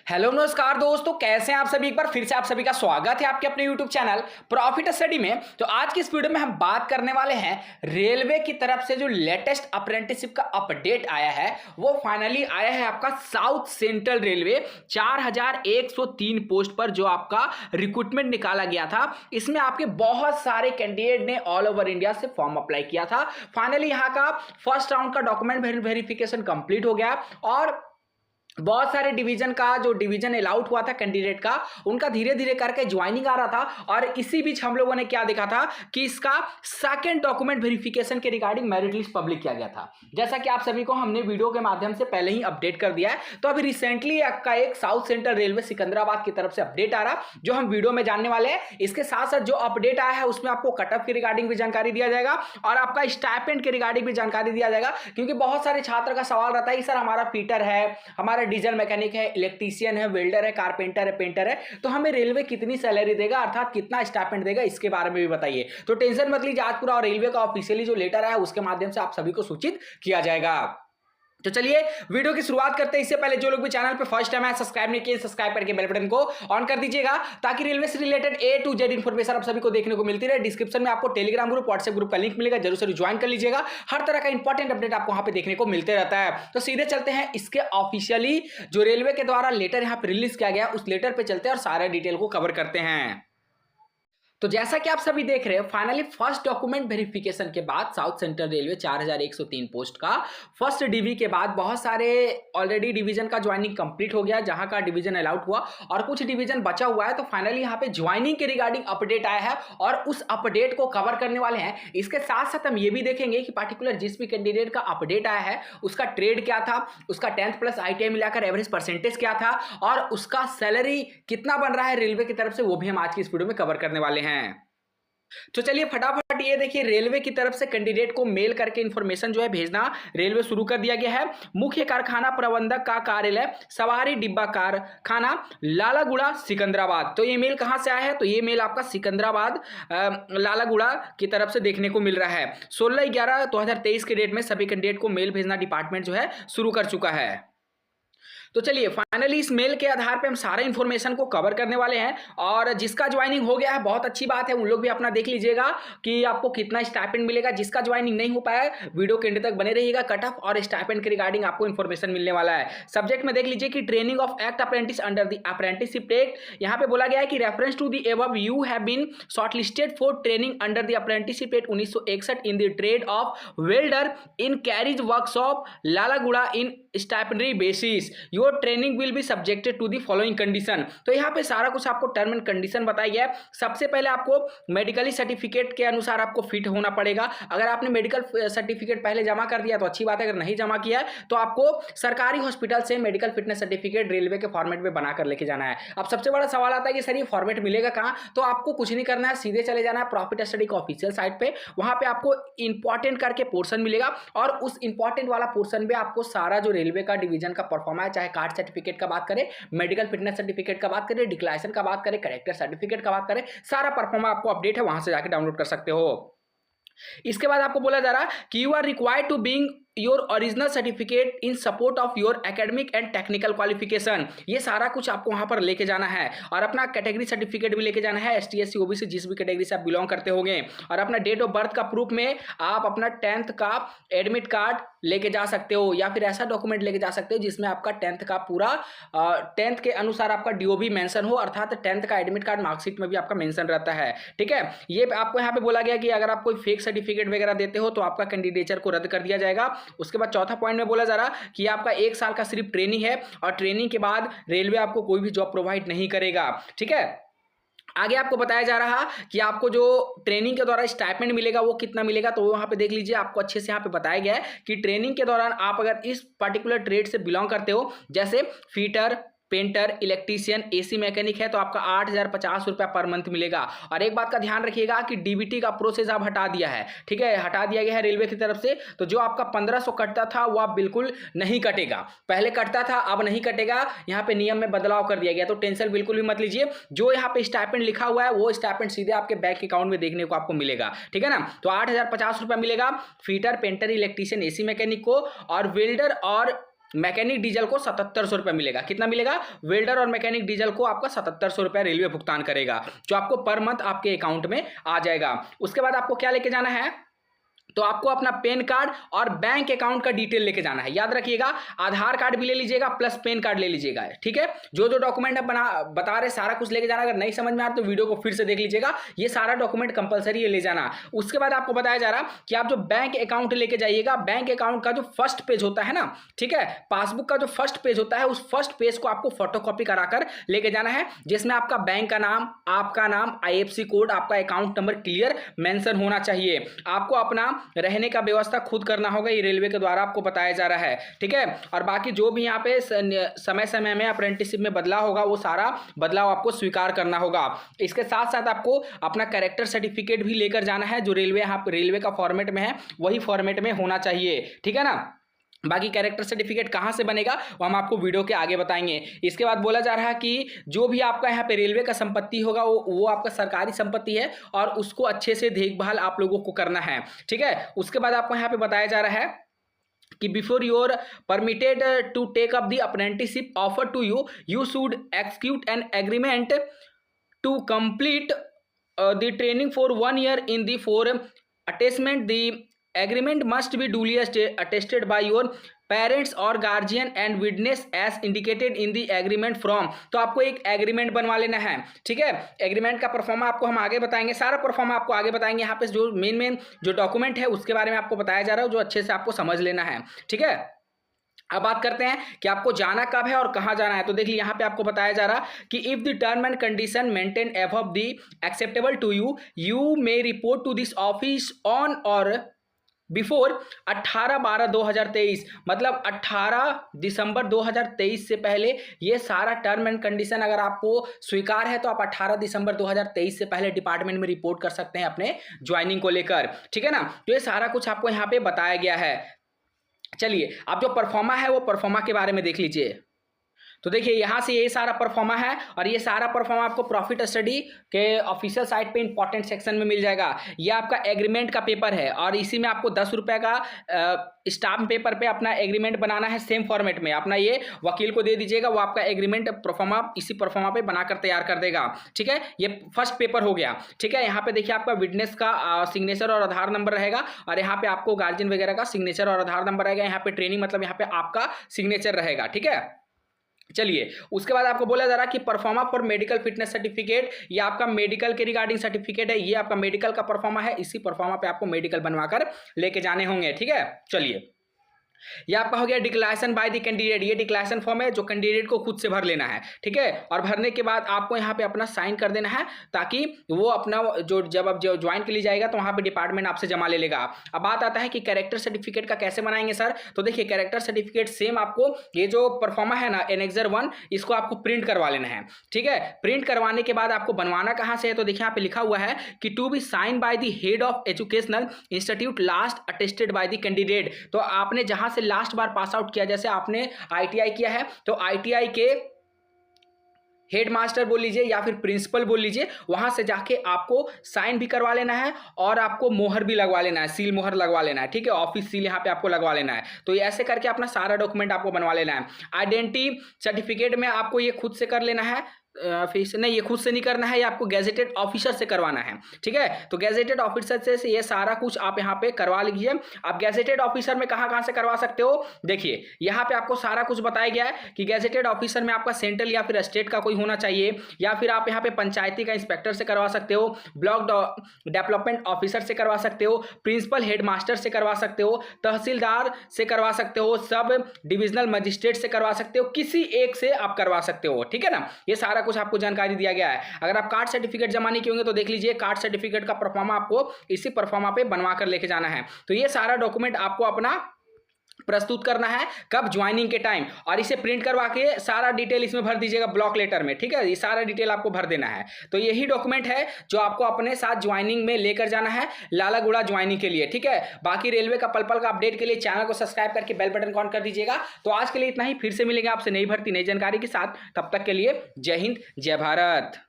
Hello नमस्कार दोस्तों, कैसे हैं आप सभी। एक बार फिर से आप सभी का स्वागत है आपके अपने यूट्यूब चैनल प्रॉफिट स्टडी में। तो आज की इस वीडियो में हम बात करने वाले हैं रेलवे की तरफ से जो लेटेस्ट अप्रेंटिसशिप का अपडेट आया है वो फाइनली आया है आपका साउथ सेंट्रल रेलवे 4103 पोस्ट पर जो आपका रिक्रूटमेंट निकाला गया था। इसमें आपके बहुत सारे कैंडिडेट ने ऑल ओवर इंडिया से फॉर्म अप्लाई किया था। फाइनली यहाँ का फर्स्ट राउंड का डॉक्यूमेंट वेरिफिकेशन कंप्लीट हो गया और बहुत सारे डिवीजन का जो डिवीजन अलाउट हुआ था कैंडिडेट का उनका धीरे धीरे करके ज्वाइनिंग आ रहा था। और इसी बीच हम लोगों ने क्या देखा था कि इसका सेकंड डॉक्यूमेंट वेरिफिकेशन के रिगार्डिंग मेरिट लिस्ट पब्लिक किया गया था, जैसा कि आप सभी को हमने वीडियो के माध्यम से पहले ही अपडेट कर दिया है। तो अभी रिसेंटली आपका एक साउथ सेंट्रल रेलवे सिकंदराबाद की तरफ से अपडेट आ रहा जो हम वीडियो में जानने वाले हैं। इसके साथ साथ जो अपडेट आया है उसमें आपको कट ऑफ के रिगार्डिंग भी जानकारी दिया जाएगा और आपका स्टाइपेंड के रिगार्डिंग भी जानकारी दिया जाएगा, क्योंकि बहुत सारे छात्र का सवाल रहता है सर हमारा फीटर है, हमारा डीजल मैकेनिक है, इलेक्ट्रीशियन है, वेल्डर है, कारपेंटर है, पेंटर है, तो हमें रेलवे कितनी सैलरी देगा अर्थात कितना स्टाइपेंड देगा, इसके बारे में भी बताइए। तो टेंशन मत लीजिए, आज पूरा और रेलवे का ऑफिशियली जो लेटर है उसके माध्यम से आप सभी को सूचित किया जाएगा। तो चलिए वीडियो की शुरुआत करते हैं। इससे पहले जो लोग भी चैनल पे फर्स्ट टाइम है सब्सक्राइब नहीं किए, सब्सक्राइब करके बेल बटन को ऑन कर दीजिएगा ताकि रेलवे से related A to Z information आप सभी को देखने को मिलती रहे। डिस्क्रिप्शन में आपको टेलीग्राम ग्रुप, व्हाट्सएप ग्रुप का लिंक मिलेगा, जरूर से ज्वाइन कर लीजिएगा। हर तरह का इंपॉर्टेंट अपडेट आपको वहां पे देखने को मिलते रहता है। तो सीधे चलते हैं इसके ऑफिशियली जो रेलवे के द्वारा लेटर यहाँ पे रिलीज किया गया उस लेटर पे चलते हैं और सारे डिटेल को कवर करते हैं। तो जैसा कि आप सभी देख रहे हैं फाइनली फर्स्ट डॉक्यूमेंट वेरिफिकेशन के बाद साउथ सेंट्रल रेलवे 4103 पोस्ट का फर्स्ट डीवी के बाद बहुत सारे ऑलरेडी डिवीजन का ज्वाइनिंग कंप्लीट हो गया, जहां का डिवीजन अलाउट हुआ और कुछ डिवीजन बचा हुआ है। तो फाइनली यहां पे ज्वाइनिंग के रिगार्डिंग अपडेट आया है और उस अपडेट को कवर करने वाले हैं। इसके साथ साथ हम ये भी देखेंगे कि पार्टिकुलर जिस भी कैंडिडेट का अपडेट आया है उसका ट्रेड क्या था, उसका 10th प्लस ITI मिलाकर एवरेज परसेंटेज क्या था और उसका सैलरी कितना बन रहा है रेलवे की तरफ से, वो भी हम आज की इस वीडियो में कवर करने वाले हैं। तो चलिए फटाफट ये देखिए, रेलवे की तरफ से कैंडिडेट को मेल करके इंफॉर्मेशन जो है भेजना रेलवे शुरू कर दिया गया है। मुख्य कारखाना प्रबंधक का कार्यालय सवारी डिब्बा कारखाना लालागुड़ा सिकंदराबाद। तो ये मेल कहां से आया है, तो ये मेल आपका सिकंदराबाद लालागुड़ा की तरफ से देखने को मिल रहा है। 16/11/2023 के डेट में सभी कैंडिडेट को मेल भेजना डिपार्टमेंट जो है शुरू कर चुका है। तो चलिए फाइनली इस मेल के आधार पे हम सारे इंफॉर्मेशन को कवर करने वाले हैं और जिसका ज्वाइनिंग हो गया है बहुत अच्छी बात है, उन लोग भी अपना देख लीजिएगा कि आपको कितना स्टाइपेंड मिलेगा। जिसका ज्वाइनिंग नहीं हो पाया वीडियो के एंड तक बने रहिएगा, कट ऑफ और स्टाइपेंड के रिगार्डिंग आपको इंफॉर्मेशन मिलने वाला है। सब्जेक्ट में देख लीजिए कि training of act apprentice under the apprenticeship act. यहाँ पे बोला गया है कि reference to the above you have been shortlisted for training under the apprenticeship act 1961 in the trade of welder in carriage workshop Lalaguda in stipendiary basis. Your training will be subjected to the following condition. तो यहाँ पे सारा कुछ आपको term and condition बताया गया है। सबसे पहले आपको मेडिकली सर्टिफिकेट के अनुसार आपको फिट होना पड़ेगा। अगर आपने मेडिकल सर्टिफिकेट पहले जमा कर दिया तो अच्छी बात है, अगर नहीं जमा किया है तो आपको सरकारी हॉस्पिटल से मेडिकल फिटनेस सर्टिफिकेट रेलवे के फॉर्मेट में बनाकर लेके जाना है। अब सबसे बड़ा सवाल आता है कि सर ये फॉर्मेट मिलेगा कहाँ, तो आपको कुछ नहीं करना है, सीधे चले जाना है प्रॉफिट स्टडी का ऑफिशियल साइट पे। वहां पे आपको इंपॉर्टेंट करके पोर्शन मिलेगा और उस इंपॉर्टेंट वाला पोर्शन पे आपको सारा जो रेलवे का डिवीजन का परफॉर्मा है, चाहे कार्ड सर्टिफिकेट का बात करें, मेडिकल फिटनेस सर्टिफिकेट का बात करें, डिक्लेरेशन का बात करें, कैरेक्टर सर्टिफिकेट का बात करें, सारा परफॉर्मा आपको अपडेट है, वहां से जाकर डाउनलोड कर सकते हो। इसके बाद आपको बोला जा रहा है कि you are required to being your original certificate in support of your academic and technical qualification. ये सारा कुछ आपको वहां पर लेके जाना है और अपना कैटेगरी सर्टिफिकेट भी लेके जाना है, ST SC OBC जिस भी कैटेगरी से आप बिलोंग करते होंगे। और अपना डेट ऑफ बर्थ का प्रूफ में आप अपना 10th का एडमिट कार्ड लेके जा सकते हो या फिर ऐसा डॉक्यूमेंट लेके जा सकते हो जिसमें आपका 10th का पूरा 10th के अनुसार आपका DOB मेंशन हो, अर्थात 10th का एडमिट कार्ड मार्कशीट में भी आपका मेंशन रहता है। ठीक है, ये आपको यहाँ पे बोला गया कि अगर आप कोई फेक सर्टिफिकेट वगैरह देते हो तो आपका कैंडिडेचर को रद्द कर दिया जाएगा। उसके बाद चौथा पॉइंट में बोला जा रहा कि आपका 1 साल का सिर्फ ट्रेनिंग है और ट्रेनिंग के बाद रेलवे आपको कोई भी जॉब प्रोवाइड नहीं करेगा। ठीक है, आगे आपको बताया जा रहा कि आपको जो ट्रेनिंग के दौरान स्टाइपेंड मिलेगा वो कितना मिलेगा, तो वहां पे देख लीजिए आपको अच्छे से यहाँ पे बताया गया है कि ट्रेनिंग के दौरान आप अगर इस पर्टिकुलर ट्रेड से बिलोंग करते हो, जैसे fitter, painter, electrician, AC mechanic है, तो आपका 8,050 रुपया पर मंथ मिलेगा। और एक बात का ध्यान रखिएगा कि DBT का प्रोसेस आप हटा दिया है। ठीक है, हटा दिया गया है रेलवे की तरफ से, तो जो आपका 1500 कटता था वो आप बिल्कुल नहीं कटेगा। पहले कटता था, अब नहीं कटेगा। यहाँ पे नियम में बदलाव कर दिया गया, तो टेंशन बिल्कुल भी मत लीजिए। जो यहाँ पे स्टाइपेंड लिखा हुआ है वो स्टाइपेंड सीधे आपके बैंक अकाउंट में देखने को आपको मिलेगा। ठीक है ना, तो 8,050 रुपया मिलेगा fitter, painter, electrician, AC mechanic को। और वेल्डर और मैकेनिक डीजल को 7700 रुपये मिलेगा। कितना मिलेगा? वेल्डर और मैकेनिक डीजल को आपका 7700 रुपये रेलवे भुगतान करेगा, जो आपको पर मंथ आपके अकाउंट में आ जाएगा। उसके बाद आपको क्या लेके जाना है? तो आपको अपना पैन कार्ड और बैंक अकाउंट का डिटेल लेके जाना है। याद रखिएगा, आधार कार्ड भी ले लीजिएगा प्लस पैन कार्ड ले लीजिएगा, ठीक है। जो जो डॉक्यूमेंट बता रहे सारा कुछ लेके जाना। अगर नहीं समझ में आ तो वीडियो को फिर से देख लीजिएगा, ये सारा डॉक्यूमेंट कंपलसरी है ले जाना। उसके बाद आपको बताया जा रहा कि आप जो बैंक अकाउंट लेके जाइएगा, बैंक अकाउंट का जो फर्स्ट पेज होता है ना, ठीक है, पासबुक का जो फर्स्ट पेज होता है, उस फर्स्ट पेज को आपको फोटोकॉपी कराकर लेके जाना है, जिसमें आपका बैंक का नाम, आपका नाम, IFSC कोड, आपका अकाउंट नंबर क्लियर मेंशन होना चाहिए। आपको अपना रहने का व्यवस्था खुद करना होगा, ये रेलवे के द्वारा आपको बताया जा रहा है, ठीक है। और बाकी जो भी यहाँ पे समय समय में अप्रेंटिसशिप में बदलाव होगा, वो सारा बदलाव आपको स्वीकार करना होगा। इसके साथ साथ आपको अपना कैरेक्टर सर्टिफिकेट भी लेकर जाना है, जो रेलवे यहाँ रेलवे का फॉर्मेट में है वही फॉर्मेट में होना चाहिए, ठीक है ना। बाकी कैरेक्टर सर्टिफिकेट कहाँ से बनेगा वो हम आपको वीडियो के आगे बताएंगे। इसके बाद बोला जा रहा है कि जो भी आपका यहाँ पे रेलवे का संपत्ति होगा वो आपका सरकारी संपत्ति है और उसको अच्छे से देखभाल आप लोगों को करना है, ठीक है। उसके बाद आपको यहाँ पे बताया जा रहा है कि before you're permitted to take up the apprenticeship offer to you should execute an agreement to complete the training for 1 year in the for attachment. The agreement must be duly attested by your parents और guardian and witness as indicated in the agreement form. तो आपको एक agreement बनवा लेना है, ठीक है। Agreement का परफॉर्मा आपको हम आगे बताएंगे, सारा परफॉर्मा आपको आगे बताएंगे। यहाँ पे जो मेन जो डॉक्यूमेंट है उसके बारे में आपको बताया जा रहा है, जो अच्छे से आपको समझ लेना है, ठीक है। अब बात करते हैं कि आपको जाना कब है और कहाँ जाना है। तो देख लीजिए यहाँ पे आपको बताया जा रहा कि if the term and condition maintain above the acceptable to you may report to this office on or before 18/12/2023, मतलब 18 दिसंबर 2023 से पहले ये सारा टर्म एंड कंडीशन अगर आपको स्वीकार है तो आप 18 दिसंबर 2023 से पहले डिपार्टमेंट में रिपोर्ट कर सकते हैं अपने ज्वाइनिंग को लेकर, ठीक है ना। तो ये सारा कुछ आपको यहाँ पे बताया गया है। चलिए अब जो परफॉर्मा है वो परफॉर्मा के बारे में देख लीजिए। तो देखिए यहाँ से ये सारा परफॉर्मा है और ये सारा परफॉर्मा आपको प्रॉफिट स्टडी के ऑफिशियल साइट पे इंपॉर्टेंट सेक्शन में मिल जाएगा। ये आपका एग्रीमेंट का पेपर है और इसी में आपको 10 रुपये का स्टाम्प पेपर पे अपना एग्रीमेंट बनाना है सेम फॉर्मेट में। अपना ये वकील को दे दीजिएगा, वो आपका एग्रीमेंट परफॉर्मा इसी परफॉर्मा पे बनाकर तैयार कर देगा, ठीक है। ये फर्स्ट पेपर हो गया, ठीक है। यहाँ पे देखिए आपका विटनेस का सिग्नेचर और आधार नंबर रहेगा और यहाँ पे आपको गार्जियन वगैरह का सिग्नेचर और आधार नंबर रहेगा। यहाँ पे ट्रेनिंग मतलब यहाँ पे आपका सिग्नेचर रहेगा, ठीक है। चलिए उसके बाद आपको बोला जा रहा है कि pro forma for medical fitness certificate, ये आपका मेडिकल के रिगार्डिंग सर्टिफिकेट है, ये आपका मेडिकल का परफॉर्मा है। इसी परफॉर्मा पे आपको मेडिकल बनवाकर लेके जाने होंगे, ठीक है। चलिए ये आपका हो गया डिक्लेरेशन बाय द कैंडिडेट। ये डिक्लेरेशन फॉर्म है जो कैंडिडेट को खुद से भर लेना है, ठीक है। और भरने के बाद आपको यहाँ पे अपना साइन कर देना है ताकि वो अपना जो जब आप ज्वाइन के लिए जाएगा तो वहाँ पे डिपार्टमेंट आपसे जमा ले लेगा। अब बात आता है कि कैरेक्टर सर्टिफिकेट का कैसे बनाएंगे सर। तो देखिए कैरेक्टर सर्टिफिकेट सेम आपको ये जो परफॉर्मा है ना एनेक्सर 1, इसको आपको प्रिंट करवा लेना है, ठीक है। प्रिंट करवाने के बाद आपको बनवाना कहाँ से है तो देखिए यहाँ पे लिखा हुआ है कि to be sign by the head of educational institute last attested by the candidate. तो आपने जहां से लास्ट बार पास आउट किया, जैसे आपने ITI किया है तो ITI के हेड मास्टर बोल लीजिए या फिर प्रिंसिपल बोल लीजिए, वहां से जाके आपको साइन भी करवा लेना है और आपको मोहर भी लगवा लेना है, सील मोहर लगवा लेना है, ठीक है। ऑफिस सील यहाँ पे आपको लगवा लेना है। तो ये ऐसे करके अपना सारा डॉक्यूमेंट आपको बनवा लेना है। आइडेंटिटी सर्टिफिकेट में आपको ये खुद से कर लेना है, फिर से नहीं, ये खुद से नहीं करना है, ये आपको गैजेटेड ऑफिसर से करवाना है, ठीक है। तो गैजेटेड ऑफिसर से ये सारा कुछ आप यहाँ पे करवा लीजिए। आप गैजेटेड ऑफिसर में कहाँ से करवा सकते हो, देखिए यहाँ पे आपको सारा कुछ बताया गया है कि गैजेटेड ऑफिसर में आपका सेंट्रल या फिर स्टेट का कोई होना चाहिए, या फिर आप यहाँ पे पंचायती का इंस्पेक्टर से करवा सकते हो, ब्लॉक डेवलपमेंट ऑफिसर से करवा सकते हो, प्रिंसिपल हेड मास्टर से करवा सकते हो, तहसीलदार से करवा सकते हो, सब डिविजनल मजिस्ट्रेट से करवा सकते हो, किसी एक से आप करवा सकते हो, ठीक है ना। ये सारा कुछ आपको जानकारी दिया गया है। अगर आप कार्ड सर्टिफिकेट जमा नहीं किए होंगे तो देख लीजिए कार्ड सर्टिफिकेट का परफॉर्मा आपको इसी परफॉर्मा पे बनवा कर लेके जाना है। तो ये सारा डॉक्यूमेंट आपको अपना प्रस्तुत करना है कब, ज्वाइनिंग के टाइम, और इसे प्रिंट करवा के सारा डिटेल इसमें भर दीजिएगा ब्लॉक लेटर में, ठीक है। ये सारा डिटेल आपको भर देना है। तो यही डॉक्यूमेंट है जो आपको अपने साथ ज्वाइनिंग में लेकर जाना है लालागुड़ा ज्वाइनिंग के लिए, ठीक है। बाकी रेलवे का पल का अपडेट के लिए चैनल को सब्सक्राइब करके बेल बटन ऑन कर दीजिएगा। तो आज के लिए इतना ही, फिर से मिलेंगे आपसे नई भर्ती नई जानकारी के साथ। तब तक के लिए जय हिंद जय भारत।